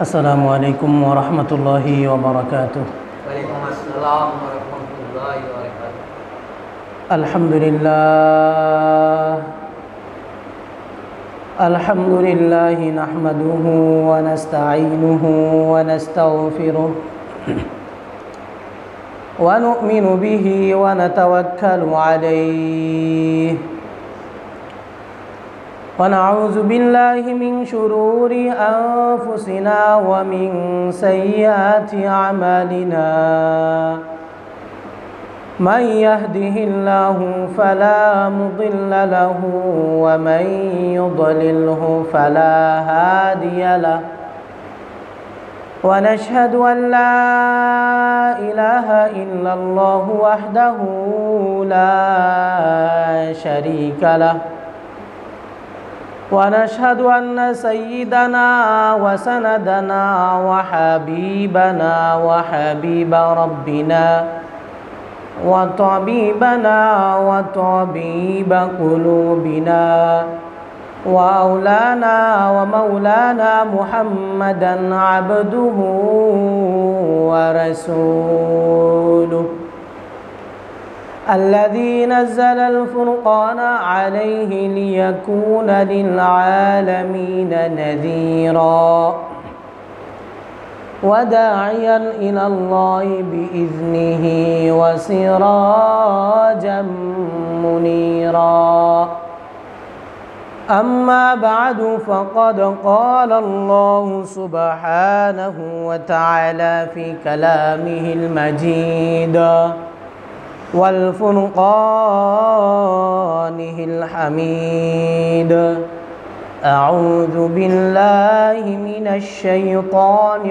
আসসালামু আলাইকুম ওয়া রাহমাতুল্লাহি ওয়া বারাকাতুহু। ওয়ালাইকুম আসসালাম ওয়া রাহমাতুল্লাহি ওয়া বারাকাতুহু। আলহামদুলিল্লাহি নাহমাদুহু ওয়া নাস্তাঈনুহু ওয়া নাস্তাগফিরুহ ওয়া নু'মিনু বিহি ওয়া নাতাওয়াক্কালু আলাইহি ونعوذ بالله من شرور أنفسنا ومن سيئات أعمالنا من يهده الله فلا مضل له ومن يضلله فلا هادي له ونشهد أن لا إله إلا الله وحده لا شريك له ونشهد أن سيدنا وسندنا وحبيبنا وحبيب ربنا وطبيبنا وطبيب قلوبنا وأولانا ومولانا محمدا عبده ورسوله الذي نزل الفرقان عليه ليكون للعالمين نذيرا وداعيا إلى الله بإذنه وسراجا منيرا أما بعد فقد قال الله سبحانه وتعالى في كلامه المجيد والفرقانه الحميد أعوذ بالله من الشيطان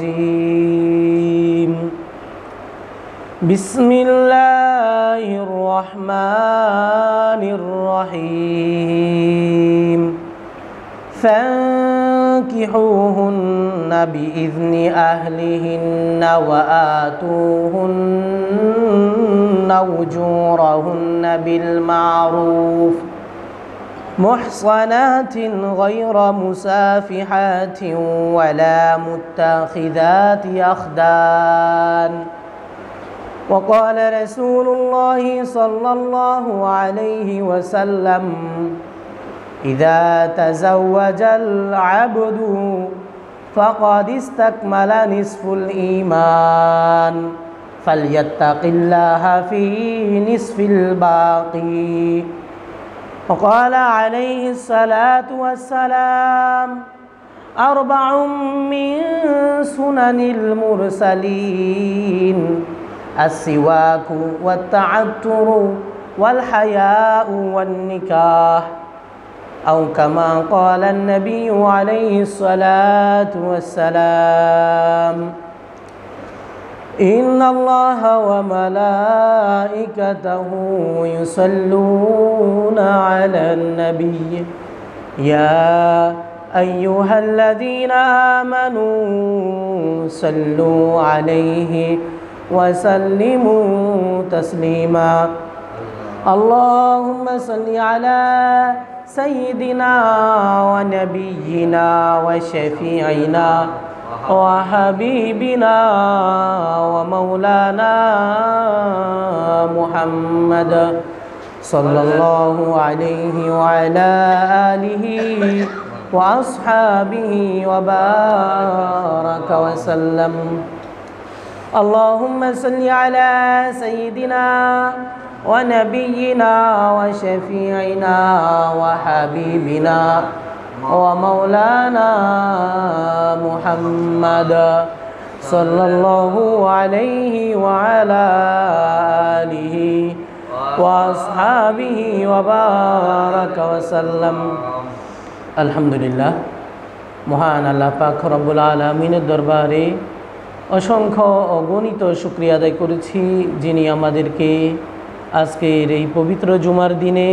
الرجيم بسم الله الرحمن الرحيم فانكحوهن بإذن أهلهن وآتوهن أجورهن بالمعروف محصنات غير مسافحات ولا متخذات أخدان وقال رسول الله صلى الله عليه وسلم إذا تزوج العبد فقد استكمل نصف الإيمان فليتق الله في نصف الباقي وقال عليه الصلاة والسلام أربع من سنن المرسلين السواك والتعطر والحياء والنكاح أو كما قال النبي عليه الصلاة والسلام إن الله وملائكته يصلون على النبي يا أيها الذين آمنوا صلوا عليه وسلموا تسليما اللهم صل على سيدنا ونبينا وشفيعنا وحبيبنا ومولانا محمد صلى الله عليه وعلى آله وأصحابه وبارك وسلم اللهم صل على سيدنا ونبينا وشفيعنا وحبيبنا ومولانا محمد صلى الله عليه وعلى آله وأصحابه وبارك وسلم الحمد لله মহান আল্লাহ পাক রব্বুল আলামিনের দরবারে অসংখ্য অগণিত শুকরিয়া আদায় করেছি, যিনি আমাদেরকে আজকের এই পবিত্র জুমার দিনে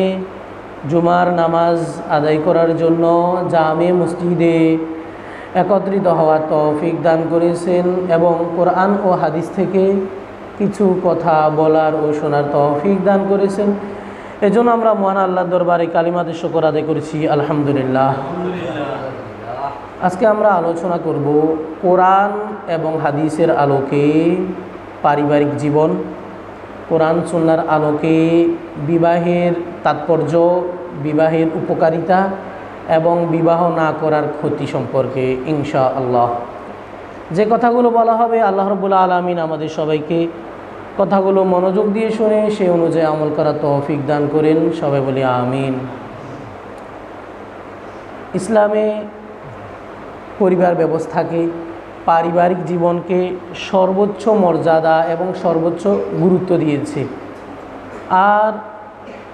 জুমার নামাজ আদায় করার জন্য জামে মসজিদে একত্রিত হওয়ার তৌফিক দান করেছেন এবং কোরআন ও হাদিস থেকে কিছু কথা বলার ও শোনার তৌফিক দান করেছেন। এজন্য আমরা মহান আল্লাহর দরবারে কালিমাতে শুকর আদায় করেছি, আলহামদুলিল্লাহ। আজকে আমরা আলোচনা করব কোরআন এবং হাদিসের আলোকে পারিবারিক জীবন, কোরআন সুন্নাহর আলোকে বিবাহের তাৎপর্য, বিবাহের উপকারিতা এবং বিবাহ না করার ক্ষতি সম্পর্কে ইনশাআল্লাহ। যে কথাগুলো বলা হবে আল্লাহ রাব্বুল আলামিন আমাদের সবাইকে কথাগুলো মনোযোগ দিয়ে শুনে সে অনুযায়ী আমল করার তৌফিক দান করেন। সবাই বলি আমিন। ইসলামে পরিবার ব্যবস্থাকে, পারিবারিক জীবনকে সর্বোচ্চ মর্যাদা এবং সর্বোচ্চ গুরুত্ব দিয়েছে। আর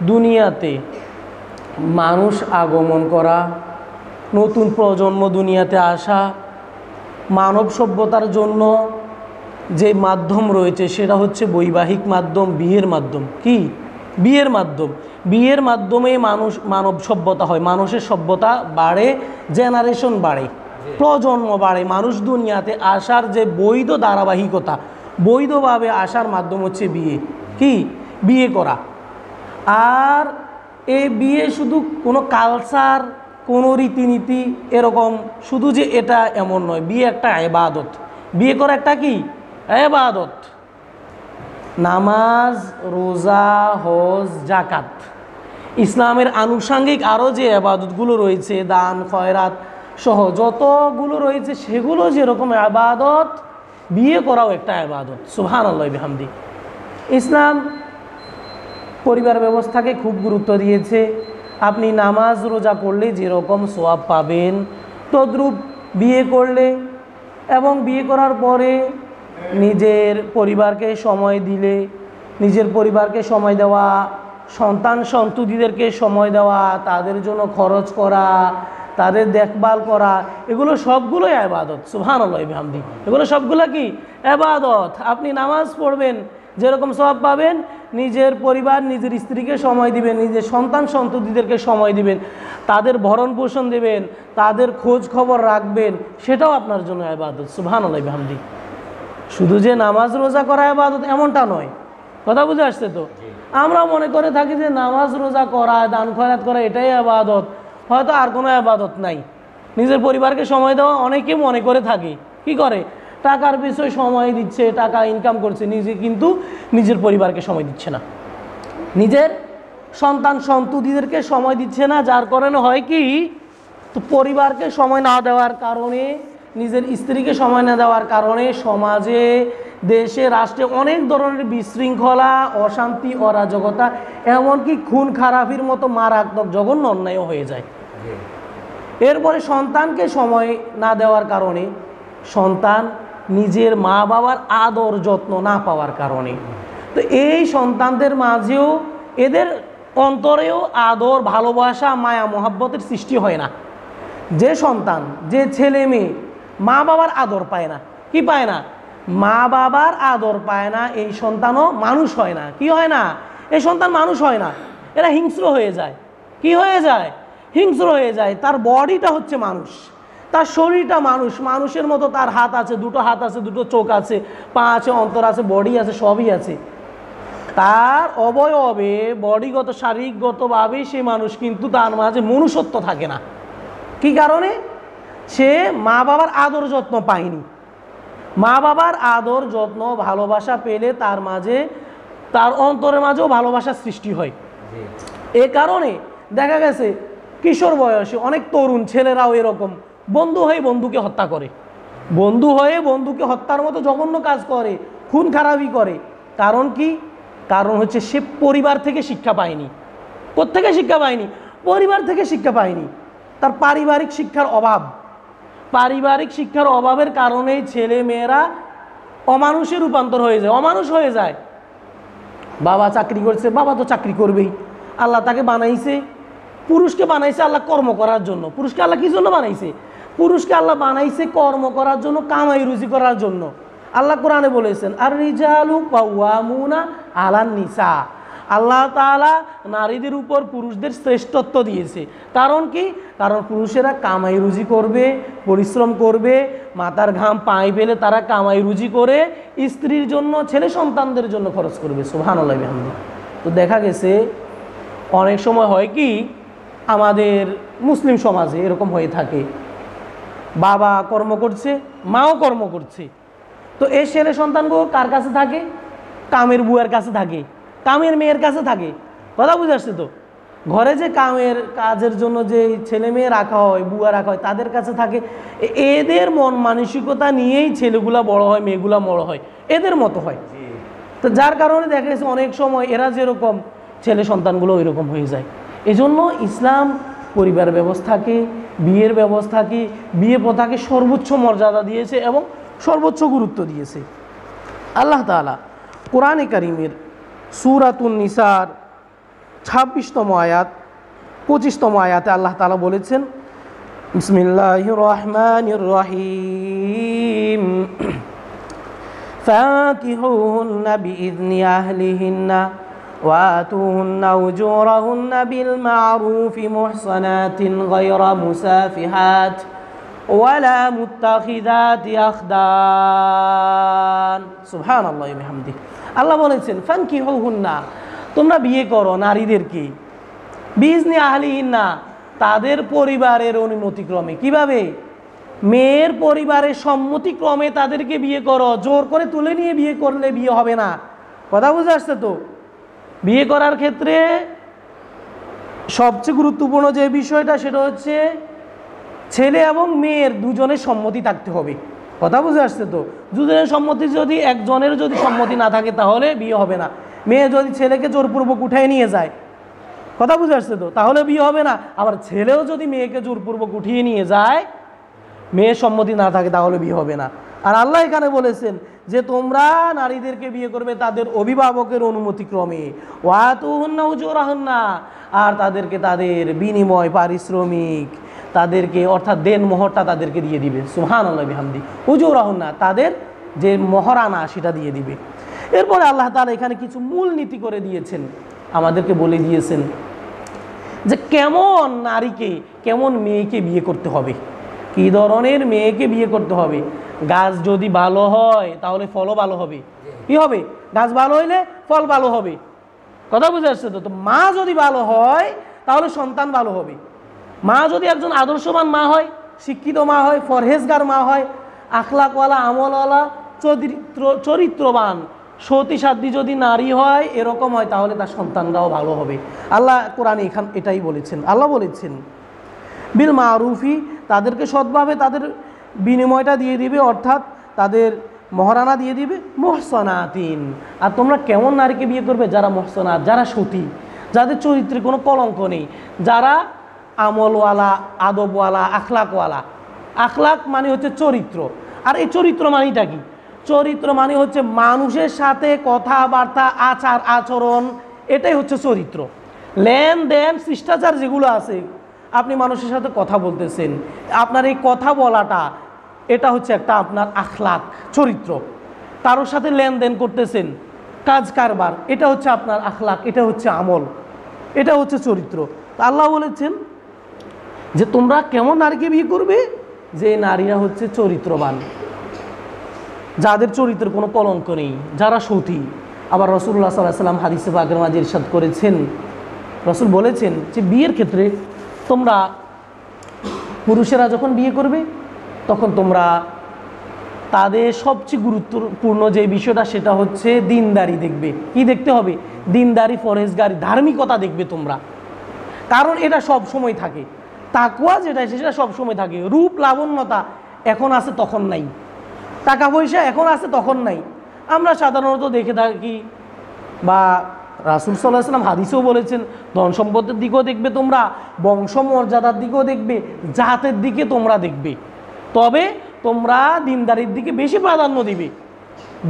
দুনিয়াতে মানুষ আগমন করা, নতুন প্রজন্ম দুনিয়াতে আসা, মানব সভ্যতার জন্য যে মাধ্যম রয়েছে সেটা হচ্ছে বৈবাহিক মাধ্যম, বিয়ের মাধ্যম। কি? বিয়ের মাধ্যম। বিয়ের মাধ্যমে মানব সভ্যতা হয়, মানুষের সভ্যতা বাড়ে, জেনারেশন বাড়ে, প্রজন্ম বাড়ে। মানুষ দুনিয়াতে আসার যে বৈধ ধারাবাহিকতা, বৈধভাবে আসার মাধ্যম হচ্ছে বিয়ে। কি? বিয়ে করা। আর এই বিয়ে শুধু কোনো কালচার, কোনো রীতিনীতি এরকম শুধু যে এটা এমন নয়। বিয়ে একটা ইবাদত। বিয়ে করা একটা কি? ইবাদত। নামাজ, রোজা, হজ, যাকাত, ইসলামের আনুষঙ্গিক আরও যে ইবাদতগুলো রয়েছে, দান খয়রাত সহ যতগুলো রয়েছে সেগুলো যেরকম ইবাদত, বিয়ে করাও একটা ইবাদত। সুবহানাল্লাহ বিহামদি। ইসলাম পরিবার ব্যবস্থাকে খুব গুরুত্ব দিয়েছে। আপনি নামাজ রোজা করলে যেরকম সওয়াব পাবেন, তদ্রূপ বিয়ে করলে এবং বিয়ে করার পরে নিজের পরিবারকে সময় দিলে, নিজের পরিবারকে সময় দেওয়া, সন্তান সন্ততিদেরকে সময় দেওয়া, তাদের জন্য খরচ করা, তাদের দেখভাল করা, এগুলো সবগুলোই ইবাদত। সুবহানাল্লাহ বিহামদি। এগুলো সবগুলো কি? ইবাদত। আপনি নামাজ পড়বেন, যেরকম সওয়াব পাবেন, নিজের পরিবার, নিজের স্ত্রীকে সময় দিবেন, নিজের সন্তান সন্ততিদেরকে সময় দিবেন, তাদের ভরণ পোষণ দেবেন, তাদের খোঁজ খবর রাখবেন, সেটাও আপনার জন্য ইবাদত। সুবহানাল্লাহ বিহামদি। শুধু যে নামাজ রোজা করা ইবাদত এমনটা নয়। কথা বুঝে আসছে তো? আমরা মনে করে থাকি যে নামাজ রোজা করা, দান খয়রাত করা এটাই ইবাদত, হয়তো আর কোনো ইবাদত নাই। নিজের পরিবারকে সময় দেওয়া অনেকে মনে করে থাকে। কি করে? টাকার বিষয়ে সময় দিচ্ছে, টাকা ইনকাম করছে, নিজে কিন্তু নিজের পরিবারকে সময় দিচ্ছে না, নিজের সন্তান সন্ততিদেরকে সময় দিচ্ছে না। যার কারণে হয় কি, তো পরিবারকে সময় না দেওয়ার কারণে, নিজের স্ত্রীকে সময় না দেওয়ার কারণে সমাজে, দেশে, রাষ্ট্রে অনেক ধরনের বিশৃঙ্খলা, অশান্তি, অরাজকতা, এমনকি খুন খারাপির মতো মারাত্মক জঘন্য অন্যায়ও হয়ে যায়। এরপরে সন্তানকে সময় না দেওয়ার কারণে, সন্তান নিজের মা বাবার আদর যত্ন না পাওয়ার কারণে, তো এই সন্তানদের মাঝেও, এদের অন্তরেও আদর, ভালোবাসা, মায়া মহাব্বতের সৃষ্টি হয় না। যে সন্তান, যে ছেলে মেয়ে মা বাবার আদর পায় না, কি পায় না? মা বাবার আদর পায় না, এই সন্তানও মানুষ হয় না। কি হয় না? এই সন্তান মানুষ হয় না, এরা হিংস্র হয়ে যায়। কি হয়ে যায়? হিংস্র হয়ে যায়। তার বডিটা হচ্ছে মানুষ, তার শরীরটা মানুষ, মানুষের মতো তার হাত আছে, দুটো হাত আছে, দুটো চোখ আছে, পা আছে, অন্তর আছে, বডি আছে, সবই আছে। তার অবয়বে, বডিগত, শারীরিকগতভাবে সে মানুষ, কিন্তু তার মাঝে মনুষ্যত্ব থাকে না। কি কারণে? সে মা বাবার আদর যত্ন পায়নি। মা বাবার আদর যত্ন ভালোবাসা পেলে তার মাঝে, তার অন্তরের মাঝেও ভালোবাসার সৃষ্টি হয়। এ কারণে দেখা গেছে কিশোর বয়সে অনেক তরুণ ছেলেরাও এরকম বন্ধু হয়ে বন্ধুকে হত্যা করে, বন্ধু হয়ে বন্ধুকে হত্যার মতো জঘন্য কাজ করে, খুন খারাপি করে। কারণ কি? কারণ হচ্ছে সে পরিবার থেকে শিক্ষা পায়নি। কোত্থেকে শিক্ষা পায়নি? পরিবার থেকে শিক্ষা পায়নি। তার পারিবারিক শিক্ষার অভাব। পারিবারিক শিক্ষার অভাবের কারণেই ছেলে মেয়েরা অমানুষে রূপান্তর হয়ে যায়, অমানুষ হয়ে যায়। বাবা চাকরি করছে, বাবা তো চাকরি করবেই। আল্লাহ তাকে বানাইছে, পুরুষকে বানাইছে আল্লাহ কর্ম করার জন্য। পুরুষকে আল্লাহ কি জন্য বানাইছে? পুরুষকে আল্লাহ বানাইছে কর্ম করার জন্য, কামাই রুজি করার জন্য। আল্লাহ কোরআনে বলেছেন, আর রিজালু কাওয়ামুনা আলান নিসা। আল্লাহ তাআলা নারীদের উপর পুরুষদের শ্রেষ্ঠত্ব দিয়েছে। কারণ কি? কারণ পুরুষেরা কামাই রুজি করবে, পরিশ্রম করবে, মাথার ঘাম পায়ে ফেলে তারা কামাই রুজি করে স্ত্রীর জন্য, ছেলে সন্তানদের জন্য খরচ করবে। সুবহানাল্লাহ বিহামদিহি। তো দেখা গেছে অনেক সময় হয় কি, আমাদের মুসলিম সমাজে এরকম হয়ে থাকে বাবা কর্ম করছে, মাও কর্ম করছে, তো এই ছেলে সন্তানগুলো কার কাছে থাকে? কামের বুয়ার কাছে থাকে, কামের মেয়ের কাছে থাকে। কথা বুঝে আসছে তো? ঘরে যে কামের কাজের জন্য যে ছেলে মেয়ে রাখা হয়, বুয়া রাখা হয়, তাদের কাছে থাকে। এদের মন মানসিকতা নিয়েই ছেলেগুলা বড় হয়, মেয়েগুলা বড় হয়, এদের মতো হয়। তো যার কারণে দেখা গেছে অনেক সময় এরা যেরকম ছেলে সন্তানগুলো ওই রকম হয়ে যায়। এজন্য ইসলাম পরিবার ব্যবস্থাকে, বিয়ের ব্যবস্থাকে, বিয়ে প্রথাকে সর্বোচ্চ মর্যাদা দিয়েছে এবং সর্বোচ্চ গুরুত্ব দিয়েছে। আল্লাহ তাআলা কোরআনে কারিমের সূরাতুন নিসার 26তম আয়াত 25তম আয়াতে আল্লাহ তাআলা বলেছেন, বিসমিল্লাহির রহমানির রহিম, ফাকিহুন্না বিইذনি আহলিহিন্না وآتوهن أجورهن بالمعروف محصنات غير مسافحات ولا متخذات أخدان سبحان الله وبحمده। আল্লাহ বলেছেন ফানকিহুহুন্না, তোমরা বিয়ে করো নারীদেরকে, বিইذনি আহলিহিন্না, তাদের পরিবারের অনুমতিক্রমে। কিভাবে? মেয়ের পরিবারের সম্মতিক্রমে তাদেরকে বিয়ে করো। জোর করে তুলে নিয়ে বিয়ে করলে বিয়ে হবে না। কথা বুঝে আসছে তো? বিয়ে করার ক্ষেত্রে সবচেয়ে গুরুত্বপূর্ণ যে বিষয়টা সেটা হচ্ছে ছেলে এবং মেয়ের দুজনের সম্মতি থাকতে হবে। কথা বুঝে আসছে তো? দুজনের সম্মতি, যদি একজনের যদি সম্মতি না থাকে তাহলে বিয়ে হবে না। মেয়ে যদি ছেলেকে জোরপূর্বক উঠায় নিয়ে যায়, কথা বুঝে আসছে তো, তাহলে বিয়ে হবে না। আবার ছেলেও যদি মেয়েকে জোরপূর্বক উঠিয়ে নিয়ে যায়, মেয়ের সম্মতি না থাকে, তাহলে বিয়ে হবে না। আর আল্লাহ এখানে বলেছেন যে তোমরা নারীদেরকে বিয়ে করবে তাদের অভিভাবকের অনুমতিক্রমে। ওয়াতুহুন্না উজুরাহুন্না, আর তাদেরকে তাদের বিনিময় পারিশ্রমিক তাদেরকে, অর্থাৎ দেন মোহরটা তাদেরকে দিয়ে দিবে। সুবহানাল্লাহি বিহামদি। উজুরাহুন্না, তাদের যে মহারানা সেটা দিয়ে দিবে। এরপরে আল্লাহ তাআলা এখানে কিছু মূল নীতি করে দিয়েছেন, আমাদেরকে বলে দিয়েছেন যে কেমন নারীকে, কেমন মেয়েকে বিয়ে করতে হবে, কী ধরনের মেয়েকে বিয়ে করতে হবে। গাছ যদি ভালো হয় তাহলে ফলও ভালো হবে। কি হবে? গাছ ভালো হইলে ফল ভালো হবে। কথা বুঝে আসছে তো? তো মা যদি ভালো হয় তাহলে সন্তান ভালো হবে। মা যদি একজন আদর্শবান মা হয়, শিক্ষিত মা হয়, ফরহেজগার মা হয়, আখলাকওয়ালা, আমলওয়ালা, চরিত্রবান, সতীসাধ্যী যদি নারী হয়, এরকম হয়, তাহলে তার সন্তানরাও ভালো হবে। আল্লাহ কোরআনে এটাই বলেছেন। আল্লাহ বলেছেন বিল মারুফি, তাদেরকে সৎভাবে তাদের বিনিময়টা দিয়ে দিবে, অর্থাৎ তাদের মহারানা দিয়ে দিবে। মুহসানাতিন, আর তোমরা কেমন নারীকে বিয়ে করবে? যারা মুহসানাত, যারা সতী, যাদের চরিত্রে কোনো কলঙ্ক নেই, যারা আমলওয়ালা, আদবওয়ালা, আখলাকওয়ালা। আখলাক মানে হচ্ছে চরিত্র, আর এই চরিত্র মানেটা কি? চরিত্র মানে হচ্ছে মানুষের সাথে কথাবার্তা, আচার আচরণ, এটাই হচ্ছে চরিত্র। লেনদেন, শিষ্টাচার যেগুলো আছে, আপনি মানুষের সাথে কথা বলতেছেন, আপনার এই কথা বলাটা, এটা হচ্ছে একটা আপনার আখলাক, চরিত্র। কারোর সাথে লেনদেন করতেছেন, কাজ কারবার, এটা হচ্ছে আপনার আখলাক, এটা হচ্ছে আমল, এটা হচ্ছে চরিত্র। আল্লাহ বলেছেন যে তোমরা কেমন নারীকে বিয়ে করবে? যে নারীরা হচ্ছে চরিত্রবান, যাদের চরিত্রের কোনো কলঙ্ক নেই, যারা সতী। আবার রাসূলুল্লাহ সাল্লাল্লাহু আলাইহি ওয়াসাল্লাম হাদিসে পাকের মাঝে ইরশাদ করেছেন, রাসূল বলেছেন যে বিয়ের ক্ষেত্রে তোমরা, পুরুষেরা যখন বিয়ে করবে তখন তোমরা তাদের সবচেয়ে গুরুত্বপূর্ণ যে বিষয়টা সেটা হচ্ছে দিনদারি দেখবে। কি দেখতে হবে? দিনদারি, ফরহেজগারি, ধার্মিকতা দেখবে তোমরা। কারণ এটা সব সময় থাকে, তাকওয়া যেটা সেটা সব সময় থাকে। রূপ লাবণ্যতা এখন আছে তখন নাই, টাকা পয়সা এখন আছে তখন নাই। আমরা সাধারণত দেখে থাকি, বা রাসূল সাল্লাল্লাহু আলাইহি ওয়াসাল্লাম হাদিসেও বলেছেন, ধন সম্পদের দিকেও দেখবে তোমরা, বংশ মর্যাদার দিকেও দেখবে, জাতের দিকে তোমরা দেখবে। তবে তোমরা দিনদারির দিকে বেশি প্রাধান্য দিবে।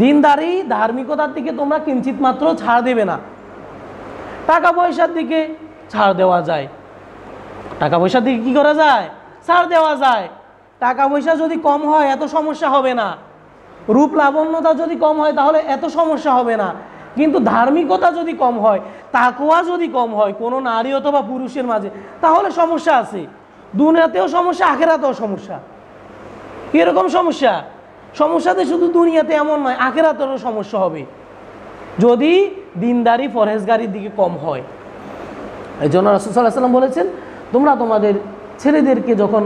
দিনদারি, ধার্মিকতার দিকে তোমরা কিঞ্চিত মাত্র ছাড় দেবে না। টাকা পয়সার দিকে ছাড় দেওয়া যায়, টাকা পয়সার দিকে কী করা যায়? ছাড় দেওয়া যায়। টাকা পয়সা যদি কম হয় এত সমস্যা হবে না, রূপ লাবণ্যতা যদি কম হয় তাহলে এত সমস্যা হবে না। কিন্তু ধার্মিকতা যদি কম হয়, তাকওয়া যদি কম হয় কোনো নারী অথবা পুরুষের মাঝে, তাহলে সমস্যা আছে। দুনিয়াতেও সমস্যা, আখেরাতেও সমস্যা। কীরকম সমস্যা? সমস্যাতে শুধু দুনিয়াতে এমন নয়, আখেরাতেরও সমস্যা হবে যদি দিনদারি, ফরহেজগারির দিকে কম হয়। এই জন্য রাসূল সাল্লাল্লাহু আলাইহি ওয়াসাল্লাম বলেছেন, তোমরা তোমাদের ছেলেদেরকে যখন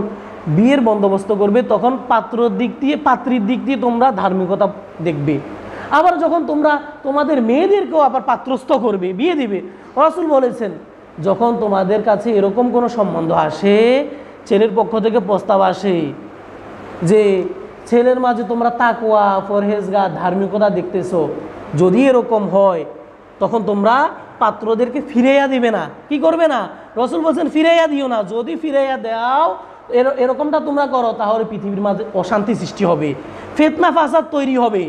বিয়ের বন্দোবস্ত করবে, তখন পাত্রর দিক দিয়ে পাত্রীর দিক দিয়ে তোমরা ধার্মিকতা দেখবে। আবার যখন তোমরা তোমাদের মেয়েদেরকেও আবার পাত্রস্থ করবে, বিয়ে দিবে, রাসূল বলেছেন যখন তোমাদের কাছে এরকম কোনো সম্বন্ধ আসে, ছেলের পক্ষ থেকে প্রস্তাব আসে যে ছেলের মাঝে তোমরা তাকওয়া, পরহেজগার, ধার্মিকতা দেখতেছো, যদি এরকম হয় তখন তোমরা পাত্রদেরকে ফিরাইয়া দিবে না। কি করবে না? রাসূল বলছেন ফিরাইয়া দিও না। যদি ফিরাইয়া দাও, এরকমটা তোমরা করো, তাহলে পৃথিবীর মাঝে অশান্তি সৃষ্টি হবে, ফিতনা ফাসাদ তৈরি হবে,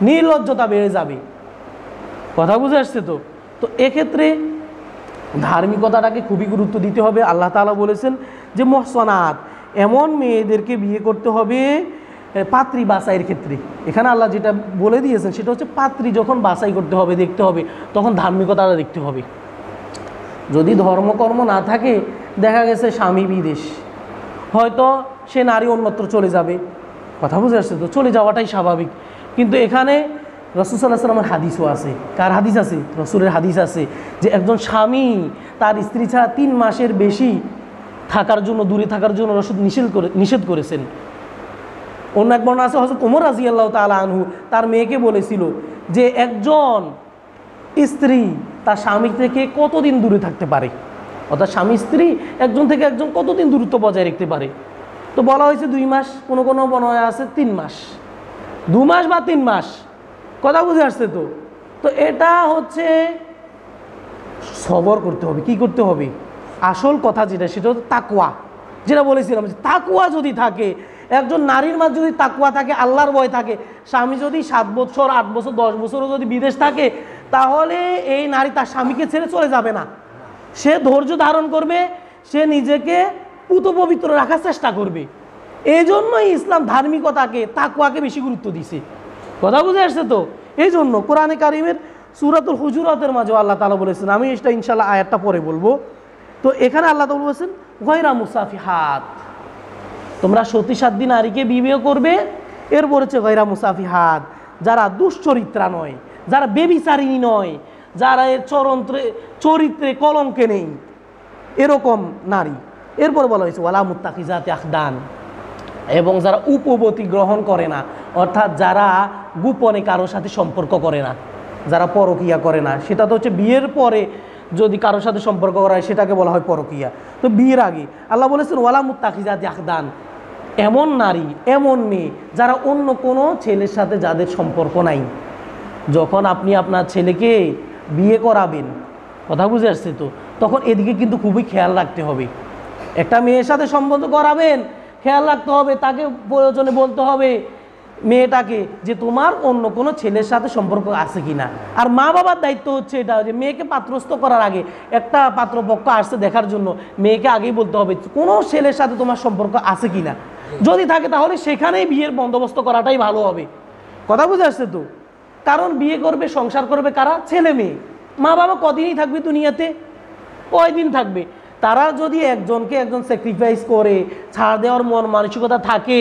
নির্লজ্জতা বেড়ে যাবে। কথা বুঝে আসছে তো? তো এক্ষেত্রে ধার্মিকতাটাকে খুবই গুরুত্ব দিতে হবে। আল্লাহ তাআলা বলেছেন যে মুহসানাত, এমন মেয়েদেরকে বিয়ে করতে হবে পাত্রী বাছাইয়ের ক্ষেত্রে। এখানে আল্লাহ যেটা বলে দিয়েছেন সেটা হচ্ছে পাত্রী যখন বাছাই করতে হবে, দেখতে হবে, তখন ধার্মিকতাটা দেখতে হবে। যদি ধর্মকর্ম না থাকে, দেখা গেছে স্বামী বিদেশ, হয়তো সে নারী অন্যত্র চলে যাবে। কথা বুঝে আসছে তো? চলে যাওয়াটাই স্বাভাবিক। কিন্তু এখানে রাসূল সাল্লাল্লাহু আলাইহি ওয়াসাল্লামের হাদিসও আছে। কার হাদিস আছে? রাসূলের হাদিস আছে যে একজন স্বামী তার স্ত্রী ছাড়া 3 মাসের বেশি থাকার জন্য, দূরে থাকার জন্য রাসূল নিষেধ করেছেন। অন্য এক বর্ণনা আছে হযরত ওমর রাদিয়াল্লাহু তাআলা আনহু তার মেয়েকে বলেছিল যে একজন স্ত্রী তার স্বামী থেকে কতদিন দূরে থাকতে পারে, অর্থাৎ স্বামী স্ত্রী একজন থেকে একজন কতদিন দূরত্ব বজায় রাখতে পারে। তো বলা হয়েছে 2 মাস, কোনো কোনো বর্ণনা আছে 3 মাস, 2 মাস বা 3 মাস। কথা বুঝে আসছে তো? তো এটা হচ্ছে সবর করতে হবে। কি করতে হবে? আসল কথা যেটা, সেটা হচ্ছে তাকওয়া। যেটা বলেছিলাম, যে তাকওয়া যদি থাকে, একজন নারীর মাঝে যদি তাকওয়া থাকে, আল্লাহর ভয় থাকে, স্বামী যদি 7 বছর 8 বছর 10 বছরও যদি বিদেশ থাকে, তাহলে এই নারী তার স্বামীকে ছেড়ে চলে যাবে না। সে ধৈর্য ধারণ করবে, সে নিজেকে পুত পবিত্র রাখার চেষ্টা করবে। এই জন্যই ইসলাম ধার্মিকতাকে, তাকওয়াকে বেশি গুরুত্ব দিছে। কথা বুঝে আসছে তো? এই জন্য কোরআনে কারিমের সূরাতুল হুজুরাতের মাঝে আল্লাহ তাআলা বলেছেন, আমি এটা ইনশাআল্লাহ আয়াতটা পরে বলবো। তো এখানে আল্লাহ তাআলা বলেছেন গায়রা মুসাফিহাত, তোমরা সতী নারীকে বিবাহ করবে। এর বলেছে গায়রা মুসাফিহাত, যারা দুশ্চরিত্রা নয়, যারা বেবিচারিণী নয়, যারা এর চরিত্রে কলঙ্কে নেই, এরকম নারী। এরপর বলা হয়েছে ওয়ালা মুত্তাখিজাতি আখদান, এবং যারা উপবতী গ্রহণ করে না, অর্থাৎ যারা গোপনে কারোর সাথে সম্পর্ক করে না, যারা পরকিয়া করে না। সেটা তো হচ্ছে বিয়ের পরে যদি কারোর সাথে সম্পর্ক করা হয়, সেটাকে বলা হয় পরকিয়া। তো বিয়ের আগে আল্লাহ বলেছেন ওয়ালা মুত্তাখিজাতি আখদান, এমন নারী, এমন মেয়ে যারা অন্য কোনো ছেলের সাথে যাদের সম্পর্ক নাই। যখন আপনি আপনার ছেলেকে বিয়ে করাবেন, কথা বুঝে আসছে তো, তখন এদিকে কিন্তু খুবই খেয়াল রাখতে হবে। একটা মেয়ের সাথে সম্বন্ধ করাবেন, খেয়াল রাখতে হবে, তাকে প্রয়োজনে বলতে হবে মেয়েটাকে যে তোমার অন্য কোনো ছেলের সাথে সম্পর্ক আছে কিনা। আর মা বাবার দায়িত্ব হচ্ছে এটা, যে মেয়েকে পাত্রস্থ করার আগে, একটা পাত্রপক্ষ আসছে দেখার জন্য, মেয়েকে আগেই বলতে হবে কোনো ছেলের সাথে তোমার সম্পর্ক আছে কিনা। যদি থাকে তাহলে সেখানেই বিয়ের বন্দোবস্ত করাটাই ভালো হবে। কথা বুঝে আসছে তো? কারণ বিয়ে করবে, সংসার করবে কারা? ছেলে মেয়ে। মা বাবা কদিনই থাকবে দুনিয়াতে? কয়দিন থাকবে? তারা যদি একজনকে একজন স্যাক্রিফাইস করে, ছাড় দেওয়ার মন মানসিকতা থাকে,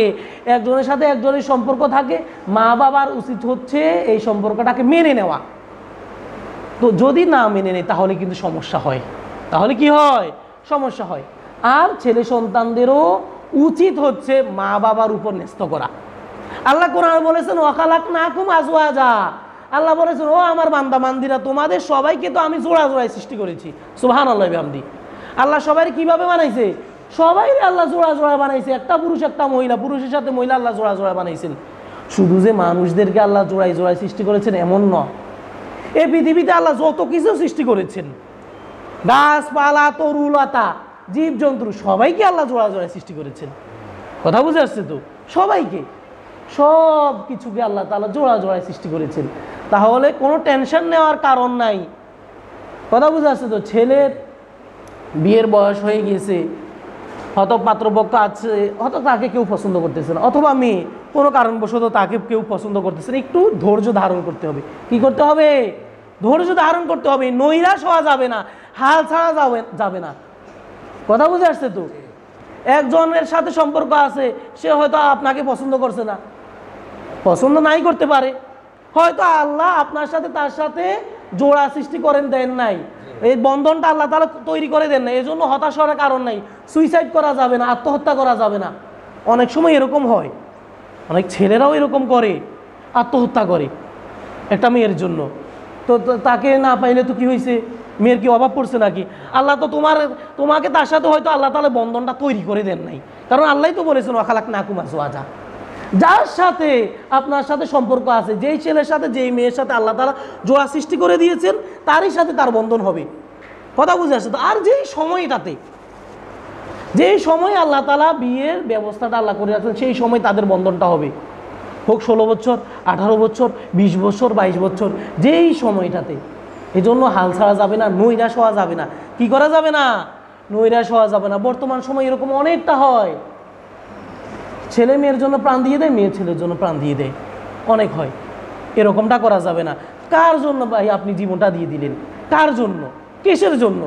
একজনের সাথে একজনের সম্পর্ক থাকে, মা বাবার উচিত হচ্ছে এই সম্পর্কটাকে মেনে নেওয়া। তো যদি না মেনে নেয় তাহলে কিন্তু সমস্যা হয়। তাহলে কি হয়? সমস্যা হয়। আর ছেলে সন্তানদেরও উচিত হচ্ছে মা বাবার উপর ন্যস্ত করা। আল্লাহ কোরআনে বলেছেন ওয়াখালাকনাকুম আজওয়াজা, আল্লাহ বলেছেন ও আমার বান্দা বান্দিরা, তোমাদের সবাইকে তো আমি জোড়া জোড়ায় সৃষ্টি করেছি। সুবহানাল্লাহি বিহামদি। আল্লাহ সবাই কিভাবে বানাইছে? সবাই আল্লাহ জোড়া জোড়া বানাইছে। একটা পুরুষ একটা মহিলা, পুরুষের সাথে মহিলা আল্লাহ জোড়া জোড়া বানাইছেন। শুধু যে মানুষদেরকে আল্লাহ জোড়ায় জোড়ায় সৃষ্টি করেছেন এমন নয়। এই পৃথিবীতে আল্লাহ যত কিছু সৃষ্টি করেছেন, গাছপালা, তরুলতা, জীবজন্তু, সবাইকে আল্লাহ জোড়া জোড়ায় সৃষ্টি করেছেন। কথা বুঝে আসছে তো? সবাইকে, সব কিছুকে আল্লাহ তাআলা জোড়া জোড়ায় সৃষ্টি করেছেন। তাহলে কোনো টেনশন নেওয়ার কারণ নাই। কথা বুঝে আসছে তো? ছেলের বিয়ের বয়স হয়ে গিয়েছে, হয়তো পাত্রপক্ষ আছে, হয়তো তাকে কেউ পছন্দ করতেছে না, অথবা মেয়ে কোনো কারণবশত তাকে কেউ পছন্দ করতেছে না, একটু ধৈর্য ধারণ করতে হবে। কি করতে হবে? ধৈর্য ধারণ করতে হবে। নৈরাশ হওয়া যাবে না, হাল ছাড়া যাবে না। কথা বুঝে আসছে তো? একজনের সাথে সম্পর্ক আছে, সে হয়তো আপনাকে পছন্দ করছে না, পছন্দ নাই করতে পারে, হয়তো আল্লাহ আপনার সাথে তার সাথে জোড়া সৃষ্টি করেন দেন নাই, এই বন্ধনটা আল্লাহ তাআলা তৈরি করে দেন না, এই জন্য হতাশ হওয়ার কারণ নাই। সুইসাইড করা যাবে না, আত্মহত্যা করা যাবে না। অনেক সময় এরকম হয়, অনেক ছেলেরাও এরকম করে, আত্মহত্যা করে একটা মেয়ের জন্য। তো তাকে না পাইলে তো কি হয়েছে, মেয়ের কি অভাব পড়ছে নাকি? আল্লাহ তো তোমাকে তার সাথে হয়তো আল্লাহ তাআলা বন্ধনটা তৈরি করে দেন নাই, কারণ আল্লাহই তো বলেছেন ওয়া খালাকনাকুম আজওয়াজা। যার সাথে আপনার সাথে সম্পর্ক আছে, যেই ছেলের সাথে যেই মেয়ের সাথে আল্লাহ তাআলা জোড়া সৃষ্টি করে দিয়েছেন, তারই সাথে তার বন্ধন হবে। কথা বুঝে আসছে তো? আর যেই সময়টাতে, যেই সময় আল্লাহ তাআলা বিয়ের ব্যবস্থাটা আল্লাহ করে রাখছেন, সেই সময় তাদের বন্ধনটা হবে। হোক 16 বছর, 18 বছর, 20 বছর, 22 বছর, যেই সময়টাতে। এই জন্য হাল ছাড়া যাবে না, নৈরাশ হওয়া যাবে না। কি করা যাবে না? নৈরাশ হওয়া যাবে না। বর্তমান সময় এরকম অনেকটা হয়, ছেলে মেয়ের জন্য প্রাণ দিয়ে দেয়, মেয়ে ছেলের জন্য প্রাণ দিয়ে দেয়, অনেক হয়। এরকমটা করা যাবে না। কার জন্য ভাই আপনি জীবনটা দিয়ে দিলেন? কার জন্য? কিসের জন্য?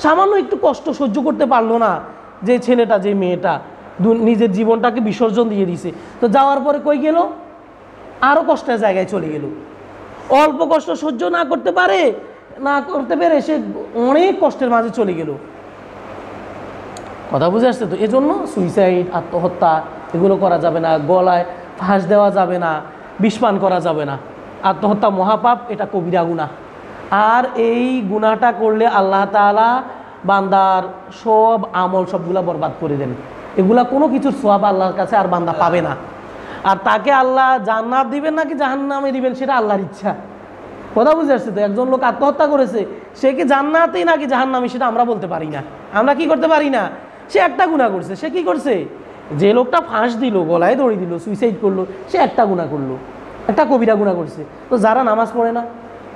সামান্য একটু কষ্ট সহ্য করতে পারলো না যে ছেলেটা, যে মেয়েটা নিজের জীবনটাকে বিসর্জন দিয়ে দিছে, তো যাওয়ার পরে কই গেল? আরও কষ্টের জায়গায় চলে গেল। অল্প কষ্ট সহ্য না করতে পেরে সে অনেক কষ্টের মাঝে চলে গেল। কথা বুঝে আসছে তো? এজন্য সুইসাইড, আত্মহত্যা এগুলো করা যাবে না। গলায় ফাঁস দেওয়া যাবে না, বিষপান করা যাবে না। আত্মহত্যা মহাপাপ, এটা কবিরা গুনাহ। আর এই গুনাহটা করলে আল্লাহ তাআলা বান্দার সব আমল সবগুলা বরবাদ করে দেন। এগুলা কোনো কিছুর সওয়াব আল্লাহর কাছে আর বান্দা পাবে না। আর তাকে আল্লাহ জান্নাত দিবেন নাকি জাহান্নামে দিবেন, সেটা আল্লাহর ইচ্ছা। কথা বুঝে আসছে তো? একজন লোক আত্মহত্যা করেছে, সে কি জান্নাতেই নাকি জাহান্নামে সেটা আমরা বলতে পারি না। আমরা কি করতে পারি না? সে একটা গুনাহ করছে। সে কি করছে? যে লোকটা ফাঁস দিল, গলায় দড়ি দিল, সুইসাইড করলো, সে একটা গুনাহ করলো, একটা কবিরা গুনাহ করছে। তো যারা নামাজ পড়ে না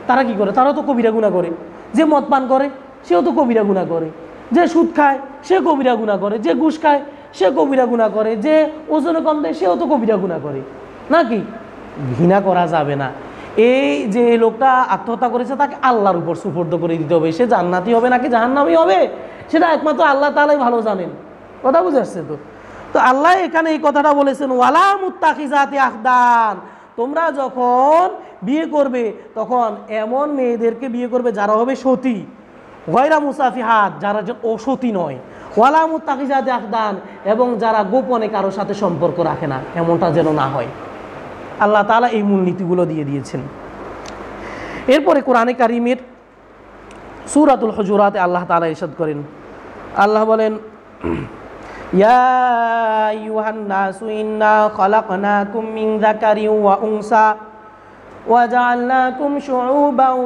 তারা কি করে? তারাও তো কবিরা গুনাহ করে। যে মদ পান করে সেও তো কবিরা গুনাহ করে। যে সুদ খায় সে কবিরা গুনাহ করে। যে ঘুষ খায় সে কবিরা গুনাহ করে। যে ওজনে কম দেয় সেও তো কবিরা গুনাহ করে, নাকি? ঘৃণা করা যাবে না। এই যে লোকটা আত্মহত্যা করেছে, তাকে আল্লাহর উপর সুপর্দ করে দিতে হবে। সে জান্নাতি হবে নাকি জাহান্নামী হবে, সেটা একমাত্র আল্লাহ তাআলাই ভালো জানেন। কথা বুঝে আসছে তো? তো আল্লাহ এখানে এই কথাটা বলেছেন, ওয়ালা মুত্তাখিজাতি আখদান। তোমরা যখন বিয়ে করবে তখন এমন মেয়েদেরকে বিয়ে করবে যারা হবে সতী, গয়রা মুসাফিহাত, যারা অসতী নয়, ওয়ালা মুত্তাখিজাতি আখদান, এবং যারা গোপনে কারোর সাথে সম্পর্ক রাখে না, এমনটা যেন না হয়। আল্লাহ তাআলা এই মূলনীতিগুলো দিয়ে দিয়েছেন। এরপরে কোরআনে কারিমের সূরাতুল হুজুরাতে আল্লাহ তাআলা ইরশাদ করেন, আল্লাহ বলেন, ইয়া আইয়ুহান নাসু ইন্না খালাকনাকুম মিন যাকারিন ওয়া উনসা ওয়া জাআলনাকুম শুউবান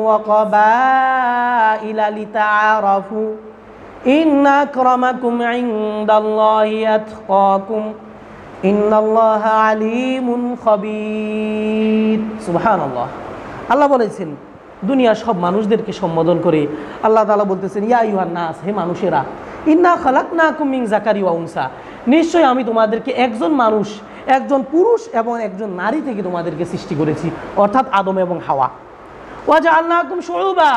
ওয়া ক্বাবাইলা লিতাআরাফু ইন্না আকরামাকুম ইনদাল্লাহি আতকাকুম ইন্নাল্লাহা আলিমুন খাবীর। সুবহানাল্লাহ। আল্লাহ বলেছেন দুনিয়ার সব মানুষদেরকে সম্বোধন করে আল্লাহ তাআলা বলতেছেন, ইয়া আইয়ুহান নাস, হে মানুষেরা, ইন্না খালাকনাকুম মিন যাকারি ওয়া উনসা, নিশ্চয় আমি তোমাদেরকে একজন মানুষ, একজন পুরুষ এবং একজন নারী থেকে তোমাদেরকে সৃষ্টি করেছি, অর্থাৎ আদম এবং হাওয়া। ওয়া জাআলনাকুম শুউবা,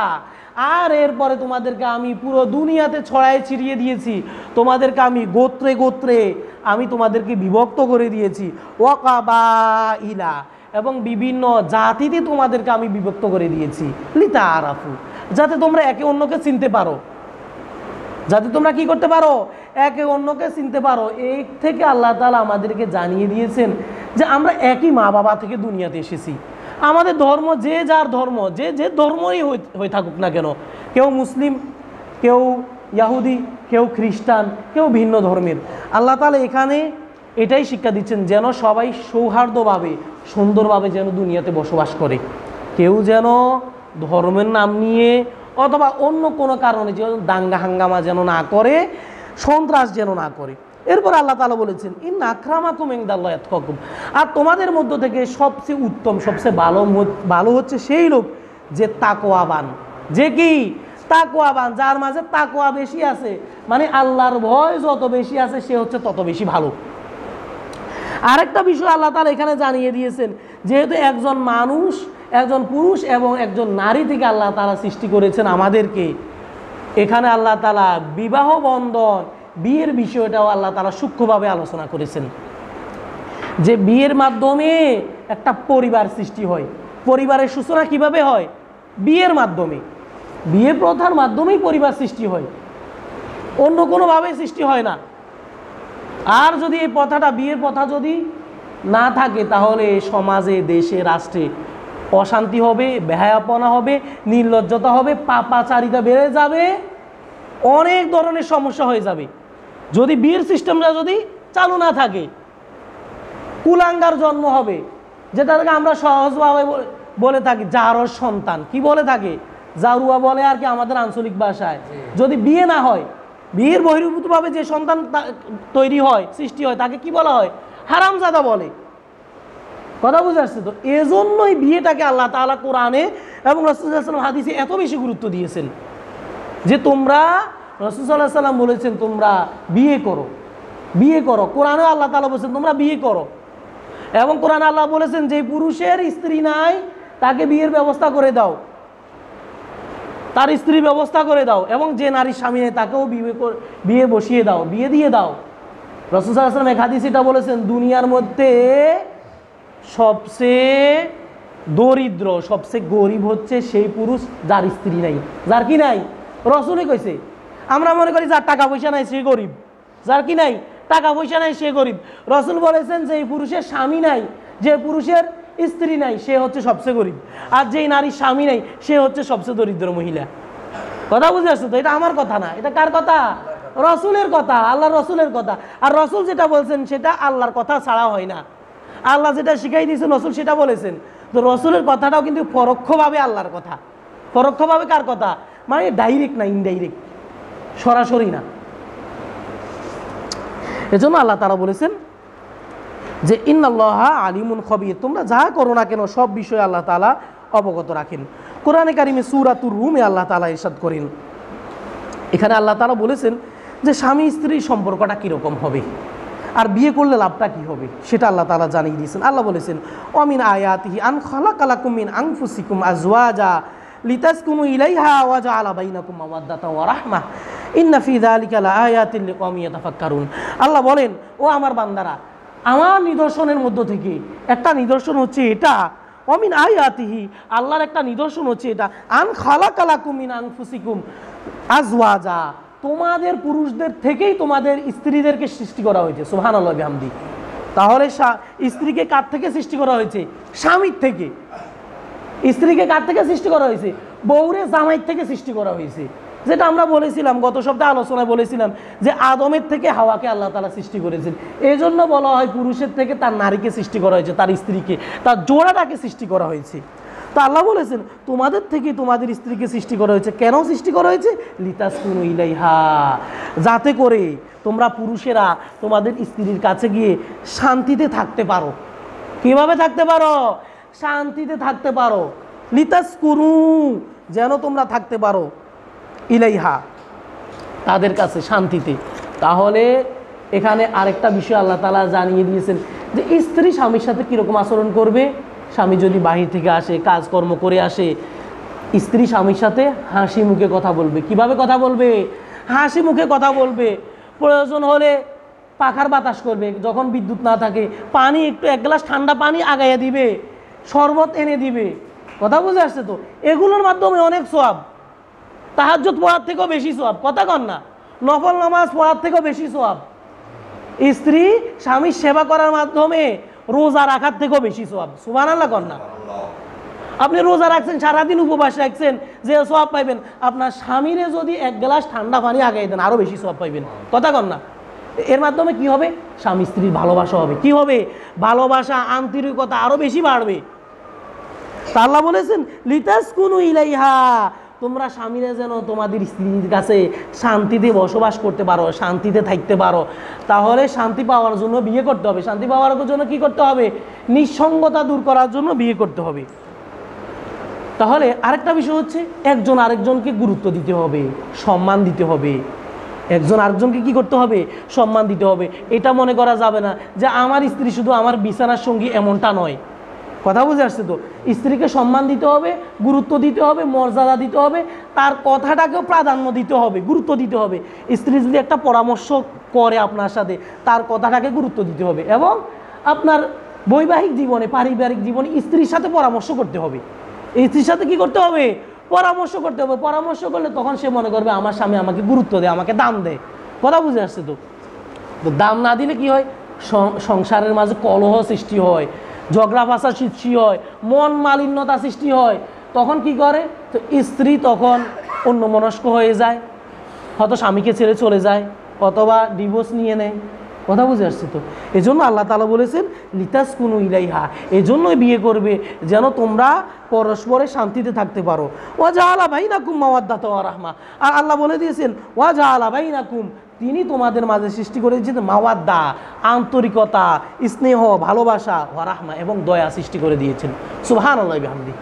আর এরপরে তোমাদেরকে আমি পুরো দুনিয়াতে ছড়ায় ছিটিয়ে দিয়েছি, তোমাদেরকে আমি গোত্রে গোত্রে আমি তোমাদেরকে বিভক্ত করে দিয়েছি। ওয়া ক্বাবাইলা, এবং বিভিন্ন জাতিতে তোমাদেরকে আমি বিভক্ত করে দিয়েছি। লিতাআরাফু, যাতে তোমরা একে অন্যকে চিনতে পারো, যাতে তোমরা কি করতে পারো? একে অন্যকে চিনতে পারো। এই থেকে আল্লাহ তাআলা আমাদেরকে জানিয়ে দিয়েছেন যে আমরা একই মা বাবা থেকে দুনিয়াতে এসেছি। আমাদের ধর্ম, যে যার ধর্ম, যে যে ধর্মই হয়ে থাকুক না কেন, কেউ মুসলিম, কেউ ইহুদি, কেউ খ্রিস্টান, কেউ ভিন্ন ধর্মের, আল্লাহ তাআলা এখানে এটাই শিক্ষা দিচ্ছেন যেন সবাই সৌহার্দ্যভাবে, সুন্দরভাবে যেন দুনিয়াতে বসবাস করে। কেউ যেন ধর্মের নাম নিয়ে অথবা অন্য কোনো কারণে যেন দাঙ্গা হাঙ্গামা যেন না করে, সন্ত্রাস যেন না করে। এরপর আল্লাহ তাআলা বলেছেন, ইন্না আকরামাকুম ইনদাল্লাহি আতকাকুম, আর তোমাদের মধ্য থেকে সবচেয়ে উত্তম, সবচেয়ে ভালো হচ্ছে সেই লোক যে তাকওয়াবান। যে কি? তাকওয়াবান, যার মাঝে তাকওয়া বেশি আছে, মানে আল্লাহর ভয় যত বেশি আছে সে হচ্ছে তত বেশি ভালো। আরেকটা বিষয় আল্লাহ তাআলা এখানে জানিয়ে দিয়েছেন, যেহেতু একজন মানুষ, একজন পুরুষ এবং একজন নারী থেকে আল্লাহ তাআলা সৃষ্টি করেছেন আমাদেরকে, এখানে আল্লাহ তাআলা বিবাহ বন্ধন, বিয়ের বিষয়টাও আল্লাহ তাআলা সূক্ষ্মভাবে আলোচনা করেছেন, যে বিয়ের মাধ্যমে একটা পরিবার সৃষ্টি হয়। পরিবারের সূচনা কিভাবে হয়? বিয়ের মাধ্যমে। বিয়ে প্রথার মাধ্যমেই পরিবার সৃষ্টি হয়, অন্য কোনোভাবে সৃষ্টি হয় না। আর যদি এই প্রথাটা, বিয়ের প্রথা যদি না থাকে, তাহলে সমাজে, দেশে, রাষ্ট্রে অশান্তি হবে, বেহায়াপনা হবে, নির্লজ্জতা হবে, পাপাচারিতা বেড়ে যাবে, অনেক ধরনের সমস্যা হয়ে যাবে। যদি বিয়ের সিস্টেমটা যদি চালু না থাকে, কুলাঙ্গার জন্ম হবে, যেটাকে আমরা সহজভাবে বলে থাকি জারজ সন্তান। কি বলে থাকে? জারুয়া বলে আর কি আমাদের আঞ্চলিক ভাষায়। যদি বিয়ে না হয়, বিয়ের বহির্ভূতভাবে যে সন্তান তৈরি হয়, সৃষ্টি হয়, তাকে কি বলা হয়? হারামজাদা বলে। কথা বুঝে আসছে তো? এজন্যই বিয়েটাকে আল্লাহ তাআলা কোরআনে এবং রাসূল সাল্লাল্লাহু আলাইহি ওয়াসাল্লাম হাদিসে এত বেশি গুরুত্ব দিয়েছেন যে তোমরা, রাসূল সাল্লাল্লাহু আলাইহি ওয়াসাল্লাম বলেছেন তোমরা বিয়ে করো, বিয়ে করো। কোরআনে আল্লাহ তাআলা বলেছেন তোমরা বিয়ে করো। এবং কোরআনে আল্লাহ বলেছেন যে পুরুষের স্ত্রী নাই তাকে বিয়ের ব্যবস্থা করে দাও, তার স্ত্রীর ব্যবস্থা করে দাও। এবং যে নারীর স্বামী নেই তাকেও বিয়ে বসিয়ে দাও, বিয়ে দিয়ে দাও। রাসূল সাল্লাল্লাহু আলাইহি ওয়াসাল্লাম এক হাদিসে এটা বলেছেন, দুনিয়ার মধ্যে সবচেয়ে দরিদ্র, সবচেয়ে গরিব হচ্ছে সেই পুরুষ যার স্ত্রী নাই, যার কি নাই। রাসূলই কইছে। আমরা মনে করি যার টাকা পয়সা নাই সে গরিব, যার কি নাই, টাকা পয়সা নাই সে গরিব। রাসূল বলেছেন যে পুরুষের স্বামী নাই, যে পুরুষের স্ত্রী নাই, সে হচ্ছে সবচেয়ে গরিব। আর যেই নারীর স্বামী নাই সে হচ্ছে সবচেয়ে দরিদ্র মহিলা। কথা বুঝে আসছো তো? এটা আমার কথা না, এটা কার কথা? রাসূলের কথা, আল্লাহর রাসূলের কথা। আর রাসূল যেটা বলছেন সেটা আল্লাহর কথা ছাড়া হয় না। আল্লাহ যেটা শিখাই দিয়েছেন রাসূল সেটা বলেছেন। তো রাসূলের কথাটাও কিন্তু পরোক্ষভাবে আল্লাহর কথা। পরোক্ষভাবে কার কথা? মানে ডাইরেক্ট না, ইনডাইরেক্ট, সরাসরি না। এজন্য আল্লাহ তাআলা বলেছেন যে ইন্নাল্লাহা আলিমুন খবীর, তোমরা যা করো না কেন সব বিষয়ে আল্লাহ তাআলা অবগত রাখেন। কোরআনে কারিমে সূরাতুর রুমে আল্লাহ তাআলা ইরশাদ করেন, এখানে আল্লাহ তাআলা বলেছেন যে স্বামী স্ত্রীর সম্পর্কটা কীরকম হবে আর বিয়ে করলে লাভটা কী হবে সেটা আল্লাহ তাআলা জানিয়ে দিয়েছেন। আল্লাহ বলেছেন অমিন আয়াতিহি আন খালাকালাকুম মিন আনফুসিকুম আজওয়াজা লিতাসকুনু ইলাইহা ওয়া জাআলা বাইনাকুম মাওয়াদ্দাতান ওয়া রাহমাহ ইন্না ফি যালিকা লাআয়াতিন লিকওমিন ইয়াতাফাক্কারুন। আল্লাহ বলেন, ও আমার বান্দারা, আমার নিদর্শনের মধ্য থেকে একটা নিদর্শন হচ্ছে এটা, অমিন আয়াতিহি, আল্লাহর একটা নিদর্শন হচ্ছে এটা, আন খালাকালাকুম মিন আনফুসিকুম আজওয়াজা, তোমাদের পুরুষদের থেকেই তোমাদের স্ত্রীদেরকে সৃষ্টি করা হয়েছে। সুবহানাল্লাহ বিহামদি। তাহলে স্ত্রীকে কার থেকে সৃষ্টি করা হয়েছে? স্বামীর থেকে। স্ত্রীকে কার থেকে সৃষ্টি করা হয়েছে? বউরে জামাই থেকে সৃষ্টি করা হয়েছে। যেটা আমরা বলেছিলাম, গত সপ্তাহে আলোচনায় বলেছিলাম যে আদমের থেকে হাওয়াকে আল্লাহ তাআলা সৃষ্টি করেছেন। এই জন্য বলা হয় পুরুষের থেকে তার নারীকে সৃষ্টি করা হয়েছে, তার স্ত্রীকে, তার জোড়াটাকে সৃষ্টি করা হয়েছে। তো আল্লাহ বলেছেন তোমাদের থেকে তোমাদের স্ত্রীকে সৃষ্টি করা হয়েছে। কেন সৃষ্টি করা হয়েছে? লিতাসকুনু ইলাইহা, যাতে করে তোমরা পুরুষেরা তোমাদের স্ত্রীর কাছে গিয়ে শান্তিতে থাকতে পারো। কিভাবে থাকতে পারো? শান্তিতে থাকতে পারো। লিতাসকুনু, যেন তোমরা থাকতে পারো, ইলাইহা, তাদের কাছে শান্তিতে। তাহলে এখানে আরেকটা বিষয় আল্লাহ তাআলা জানিয়ে দিয়েছেন যে স্ত্রী স্বামীর সাথে কীরকম আচরণ করবে। স্বামী যদি বাহির থেকে আসে, কাজকর্ম করে আসে, স্ত্রী স্বামীর সাথে হাসি মুখে কথা বলবে। কিভাবে কথা বলবে? হাসি মুখে কথা বলবে। প্রয়োজন হলে পাখার বাতাস করবে, যখন বিদ্যুৎ না থাকে পানি, একটু এক গ্লাস ঠান্ডা পানি আগাইয়া দিবে, শরবত এনে দিবে। কথা বুঝে আসছে তো? এগুলোর মাধ্যমে অনেক সওয়াব, তাহাজ্জুদ পড়ার থেকেও বেশি সওয়াব। কথা কন না? নফল নামাজ পড়ার থেকেও বেশি সওয়াব। স্ত্রী স্বামীর সেবা করার মাধ্যমে রোজা রাখার থেকেও বেশি সওয়াব। সুবহানাল্লাহ কন না? আপনি রোজা রাখছেন, সারাদিন উপবাস রাখছেন, যে সওয়াব পাইবেন, আপনার স্বামীরে যদি এক গ্লাস ঠান্ডা পানি আগাই দেন আরও বেশি সওয়াব পাইবেন। কথা কন না? এর মাধ্যমে কি হবে? স্বামী স্ত্রীর ভালোবাসা হবে। কি হবে? ভালোবাসা, আন্তরিকতা আরও বেশি বাড়বে। তা আল্লাহ বলেছেন লিতাসকুনু ইলাইহা, তোমরা স্বামীরা যেন তোমাদের স্ত্রীর কাছে শান্তিতে বসবাস করতে পারো, শান্তিতে থাকতে পারো। তাহলে শান্তি পাওয়ার জন্য বিয়ে করতে হবে। শান্তি পাওয়ার জন্য কি করতে হবে? নিঃসঙ্গতা দূর করার জন্য বিয়ে করতে হবে। তাহলে আরেকটা বিষয় হচ্ছে একজন আরেকজনকে গুরুত্ব দিতে হবে, সম্মান দিতে হবে। একজন আরেকজনকে কি করতে হবে? সম্মান দিতে হবে। এটা মনে করা যাবে না যে আমার স্ত্রী শুধু আমার বিছানার সঙ্গী, এমনটা নয়। কথা বুঝে আসছে তো? স্ত্রীকে সম্মান দিতে হবে, গুরুত্ব দিতে হবে, মর্যাদা দিতে হবে, তার কথাটাকেও প্রাধান্য দিতে হবে, গুরুত্ব দিতে হবে। স্ত্রী যদি একটা পরামর্শ করে আপনার সাথে, তার কথাটাকে গুরুত্ব দিতে হবে। এবং আপনার বৈবাহিক জীবনে, পারিবারিক জীবনে স্ত্রীর সাথে পরামর্শ করতে হবে। স্ত্রীর সাথে কি করতে হবে? পরামর্শ করতে হবে। পরামর্শ করলে তখন সে মনে করবে আমার স্বামী আমাকে গুরুত্ব দেয়, আমাকে দাম দেয়। কথা বুঝে আসছে তো? তো দাম না দিলে কি হয়, সংসারের মাঝে কলহ সৃষ্টি হয়, ঝগড়া ফাঁসা সৃষ্টি হয়, মন মালিন্যতা সৃষ্টি হয়। তখন কি করে, তো স্ত্রী তখন অন্যমনস্ক হয়ে যায়, হয়তো স্বামীকে ছেড়ে চলে যায় অথবা ডিভোর্স নিয়ে নেয়। কথা বুঝে আসছে তো? এই জন্য আল্লাহ তাআলা বলেছেন লিতাস কুনু ইলাইহা, এই জন্যই বিয়ে করবে যেন তোমরা পরস্পরে শান্তিতে থাকতে পারো। ওয়া জাআলা বাইনাকুম মাওয়াদ্দাতা ওয়া রাহমা, আর আল্লাহ বলে দিয়েছেন ওয়া জাআলা বাইনাকুম, তিনি তোমাদের মাঝে সৃষ্টি করে দিয়েছেন মাওয়াদ্দা, আন্তরিকতা, স্নেহ, ভালোবাসা, ওয়া রাহমা, এবং দয়া সৃষ্টি করে দিয়েছেন। সুবহানাল্লাহি বিহামদি।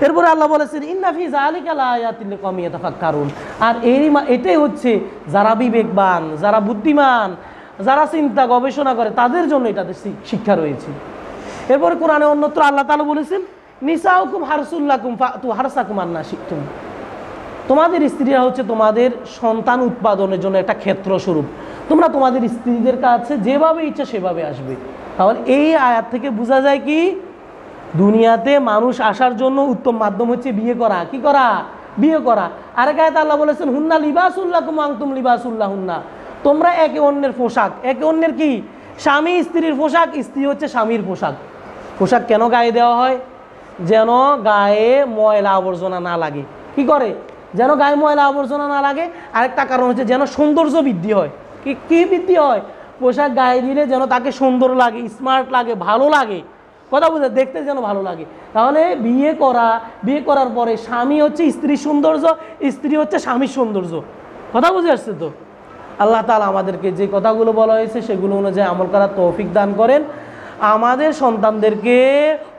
এরপরে আল্লাহ বলেছেন ইন্না ফি যালিকা লাআয়াতিন লিকাওমিন ইয়াতাফাক্কারুন, আর এটাই হচ্ছে যারা বিবেকবান, যারা বুদ্ধিমান, যারা চিন্তা গবেষণা করে তাদের জন্য এটাতে শিক্ষা রয়েছে। এরপরে কোরআনে অন্যত্র আল্লাহ তাআলা বলেছেন নিসাউকুম হারসুল্লাকুম ফাতু হারসাকুম আন্না শিকতুম, তোমাদের স্ত্রীরা হচ্ছে তোমাদের সন্তান উৎপাদনের জন্য একটা ক্ষেত্র স্বরূপ, তোমরা তোমাদের স্ত্রীদের কাছে যেভাবে ইচ্ছা সেভাবে আসবে। তাহলে এই আয়াত থেকে বোঝা যায় কি, দুনিয়াতে মানুষ আসার জন্য উত্তম মাধ্যম হচ্ছে বিয়ে করা। কি করা? বিয়ে করা। আরেক আয়াতে আল্লাহ বলেছেন হুন্না লিবাসুল্লাকুম আনতুম লিবাসুল্লাহুন্না, তোমরা একে অন্যের পোশাক। একে অন্যের কি? স্বামী স্ত্রীর পোশাক, স্ত্রী হচ্ছে স্বামীর পোশাক। পোশাক কেন গায়ে দেওয়া হয়? যেন গায়ে ময়লা আবর্জনা না লাগে। কি করে? যেন গায়ে ময়লা আবর্জনা না লাগে। আরেকটা কারণ হচ্ছে যেন সৌন্দর্য বৃদ্ধি হয়। কি বৃদ্ধি হয়? পোশাক গায়ে দিলে যেন তাকে সুন্দর লাগে, স্মার্ট লাগে, ভালো লাগে। কথা বুঝে, দেখতে যেন ভালো লাগে। তাহলে বিয়ে করার পরে স্বামী হচ্ছে স্ত্রীর সৌন্দর্য, স্ত্রী হচ্ছে স্বামীর সৌন্দর্য। কথা বুঝে আসছে তো? আল্লাহ তাআলা আমাদেরকে যে কথাগুলো বলা হয়েছে সেগুলো অনুযায়ী আমল করার তৌফিক দান করেন। আমাদের সন্তানদেরকে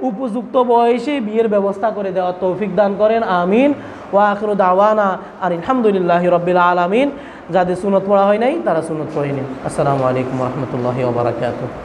উপযুক্ত বয়সে বিয়ের ব্যবস্থা করে দেওয়ার তৌফিক দান করেন। আমিন। ওয়া আখিরু দাওয়ানা আলহামদুলিল্লাহি রাব্বিল আলামিন। যাদের সুন্নত পড়া হয় নাই তারা সুন্নত পড়ে নিন। আসসালামু আলাইকুম ওয়া রাহমাতুল্লাহি ওয়া বারাকাতুহু।